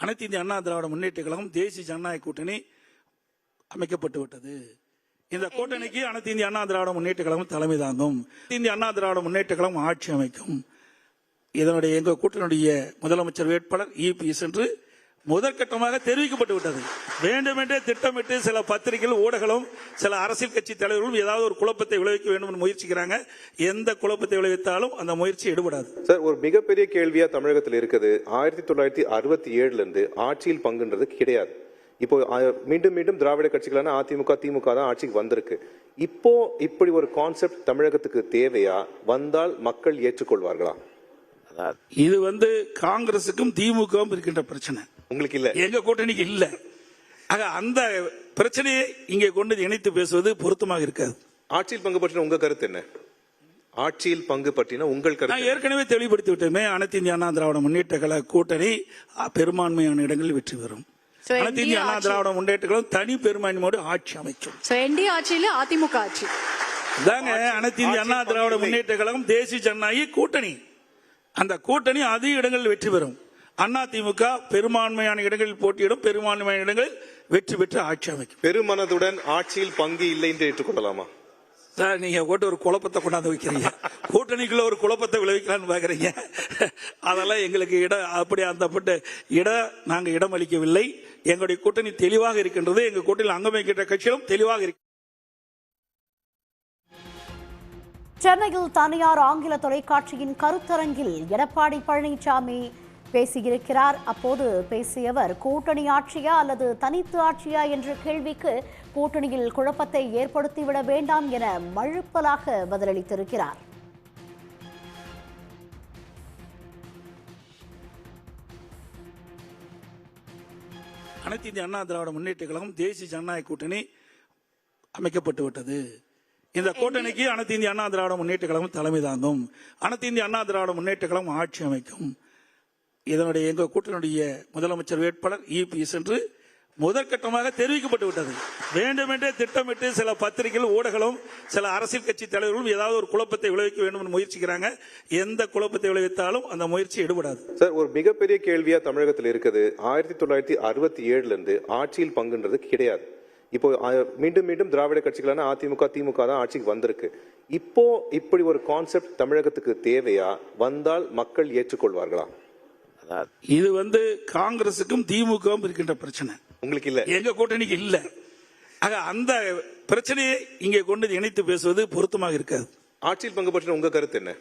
அனைத்து இந்திய அண்ணா திராவிட முன்னேற்ற கழகம் தேசிய ஜனநாயக கூட்டணி அமைக்கப்பட்டு விட்டது. இந்த கூட்டணிக்கு அனைத்து இந்திய அண்ணா திராவிட முன்னேற்ற கழகம் தலைமை தாங்கும். இந்திய அண்ணா திராவிட முன்னேற்ற கழகம் ஆட்சி அமைக்கும். இதனுடைய எங்கள் கூட்டணியுடைய முதலமைச்சர் வேட்பாளர் இபிஎஸ் என்று முதற்கட்டமாக தெரிவிக்கப்பட்டு விட்டது. வேண்டுமென்றே திட்டமிட்டு சில பத்திரிகைகள், ஊடகங்களும் சில அரசியல் கட்சி தலைவர்களும் ஏதாவது ஒரு குழப்பத்தை விளைவிக்க வேண்டும் என்று முயற்சிக்கிறாங்க. எந்த குழப்பத்தை விளைவித்தாலும் அந்த முயற்சி எடுபடாது. சார், ஒரு மிகப்பெரிய கேள்வியா தமிழகத்தில் இருக்குது. 1967 இருந்து ஆட்சியில் பங்குன்றது கிடையாது. இப்போ மீண்டும் மீண்டும் திராவிட கட்சிகளான அதிமுக, திமுக தான் ஆட்சிக்கு வந்திருக்கு. இப்போ இப்படி ஒரு கான்செப்ட் தமிழகத்துக்கு தேவையா? வந்தால் மக்கள் ஏற்றுக்கொள்வார்களா? இது காங்கிரசுக்கும் திமுகவும் இருக்கின்ற பிரச்சனை. உங்களுக்கு இல்ல, எங்க கூட்டணிக்கு இல்ல. அந்த பிரச்சனையை இங்கே கொண்டு இணைத்து பேசுவது பொருத்தமாக இருக்காது. ஆட்சியில் பங்கு பற்றின உங்க கருத்து என்ன? ஆட்சியில் பங்கு பற்றின உங்கள் கருத்து? ஏற்கனவே தெளிவுபடுத்தி விட்டோமே. அனைத்து இந்திய அண்ணா திராவிட முன்னேற்ற கழக கூட்டணி பெரும்பான்மையான இடங்களில் வெற்றி பெறும். அனைத்து இந்திய அண்ணா திராவிட முன்னேற்ற கழகம் தனி பெரும்பான்மையோடு ஆட்சி அமைக்கும். அதிமுக ஆட்சி தாங்க அனைத்து இந்திய அண்ணா திராவிட முன்னேற்ற கழகம் தேசிய ஜனநாயக கூட்டணி. அந்த கூட்டணி அதிக இடங்களில் வெற்றி பெறும். அதிமுக பெரும்பான்மையான இடங்களில் போட்டியிடும், பெரும்பான்மையான இடங்களில் வெற்றி பெற்று ஆட்சி அமைக்கும். பெருமனதுடன் ஆட்சியில் பங்கு இல்லை என்று ஏற்றுக்கொள்ளலாமா? சார், நீங்க ஒரு குழப்பத்தை கொண்டாந்து வைக்கிறீங்க. கூட்டணிக்குள்ள ஒரு குழப்பத்தை விளைவிக்கலான்னு பாக்குறீங்க. அதெல்லாம் எங்களுக்கு நாங்க இடம் அளிக்கவில்லை. எங்களுடைய கூட்டணி தெளிவாக இருக்கின்றது. எங்க கூட்டணியில் அங்கம் வைக்கின்ற கட்சிகளும் தெளிவாக இருக்கு. சென்னையில் தனியார் ஆங்கில தொலைக்காட்சியின் கருத்தரங்கில் எடப்பாடி பழனிசாமி பேசியிருக்கிறார். அப்போது பேசியவர், கூட்டணி ஆட்சியா அல்லது தனித்து ஆட்சியா என்ற கேள்விக்கு கூட்டணியில் குழப்பத்தை ஏற்படுத்திவிட வேண்டாம் என மழுப்பலாக பதிலளித்திருக்கிறார். அனைத்து இந்திய அண்ணா திராவிட முன்னேற்ற கழகம் தேசிய ஜனநாயக கூட்டணி அமைக்கப்பட்டு விட்டது. இந்த கூட்டணிக்கு அனைத்து இந்திய அண்ணா திராவிட முன்னேற்ற கழகம் தலைமை தாங்கும். அனைத்து இந்திய அண்ணா திராவிட முன்னேற்ற கழகம் ஆட்சி அமைக்கும். இதனுடைய எங்கள் கூட்டணியுடைய முதலமைச்சர் வேட்பாளர் இபிஎஸ் என்று முதற்கட்டமாக தெரிவிக்கப்பட்டு விட்டது. வேண்டுமென்றே திட்டமிட்டு சில பத்திரிகைகள், ஊடகங்களும் சில அரசியல் கட்சி தலைவர்களும் ஏதாவது ஒரு குழப்பத்தை விளைவிக்க வேண்டும் என்று முயற்சிக்கிறாங்க. எந்த குழப்பத்தை விளைவித்தாலும் அந்த முயற்சி எடுபடாது. சார், ஒரு மிகப்பெரிய கேள்வியா தமிழகத்தில் இருக்குது. 1967 இருந்து ஆட்சியில் பங்குன்றது கிடையாது. இப்போ மீண்டும் மீண்டும் திராவிட கட்சிகளான அதிமுக, திமுக தான் ஆட்சிக்கு வந்திருக்கு. இப்போ இப்படி ஒரு கான்செப்ட் தமிழகத்துக்கு தேவையா? வந்தால் மக்கள் ஏற்றுக்கொள்வார்களா? இது காங்கிரசுக்கும் திமுகவும் இருக்கின்ற பிரச்சனை. உங்களுக்கு இல்ல, எங்க கூட்டணிக்கு இல்ல. அந்த பிரச்சனையை இங்கே கொண்டு இணைத்து பேசுவது பொருத்தமாக இருக்காது. ஆட்சியில் பங்கு பற்றின உங்க கருத்து என்ன?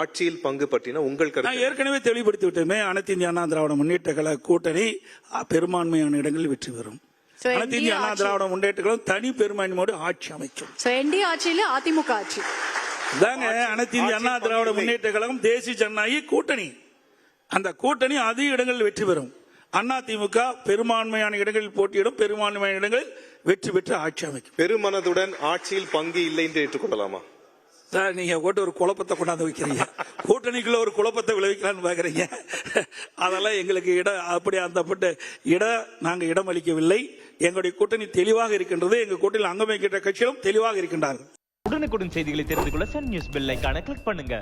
ஆட்சியில் பங்கு பற்றின உங்கள் கருத்து? ஏற்கனவே தெளிவுபடுத்தி விட்டோமே. அனைத்து இந்திய அண்ணா திராவிட முன்னேற்ற கழக கூட்டணி பெரும்பான்மையான இடங்களில் வெற்றி பெறும். அனைத்து இந்திய அண்ணா திராவிட முன்னேற்ற கழகம் தனி பெரும்பான்மையோடு ஆட்சி அமைக்கும். அதிமுக ஆட்சி தாங்க அனைத்து இந்திய அண்ணா திராவிட முன்னேற்ற கழகம் தேசிய ஜனநாயக கூட்டணி. அந்த கூட்டணி அதிக இடங்களில் வெற்றி பெறும். அதிமுக பெரும்பான்மையான இடங்களில் போட்டியிடும், பெரும்பான்மையான இடங்களில் வெற்றி பெற்று ஆட்சி அமைக்கும். பெருமனதுடன் ஆட்சியில் பங்கு இல்லை என்று ஏற்றுக்கொள்ளலாமா? சார், நீங்க ஒரு குழப்பத்தை கொண்டாந்து வைக்கிறீங்க. கூட்டணிக்குள்ள ஒரு குழப்பத்தை விளைவிக்கலான்னு பாக்குறீங்க. அதெல்லாம் எங்களுக்கு நாங்க இடம் அளிக்கவில்லை. எங்களுடைய கூட்டணி தெளிவாக இருக்கின்றது. எங்க கூட்டணியில் அங்கம் வைக்கின்ற கட்சிகளும் தெளிவாக இருக்கின்றார்கள். உடனுக்குடன் செய்திகளை தெரிந்து கொள்ள சன் நியூஸ் பெல் ஐகானை கிளிக் பண்ணுங்க.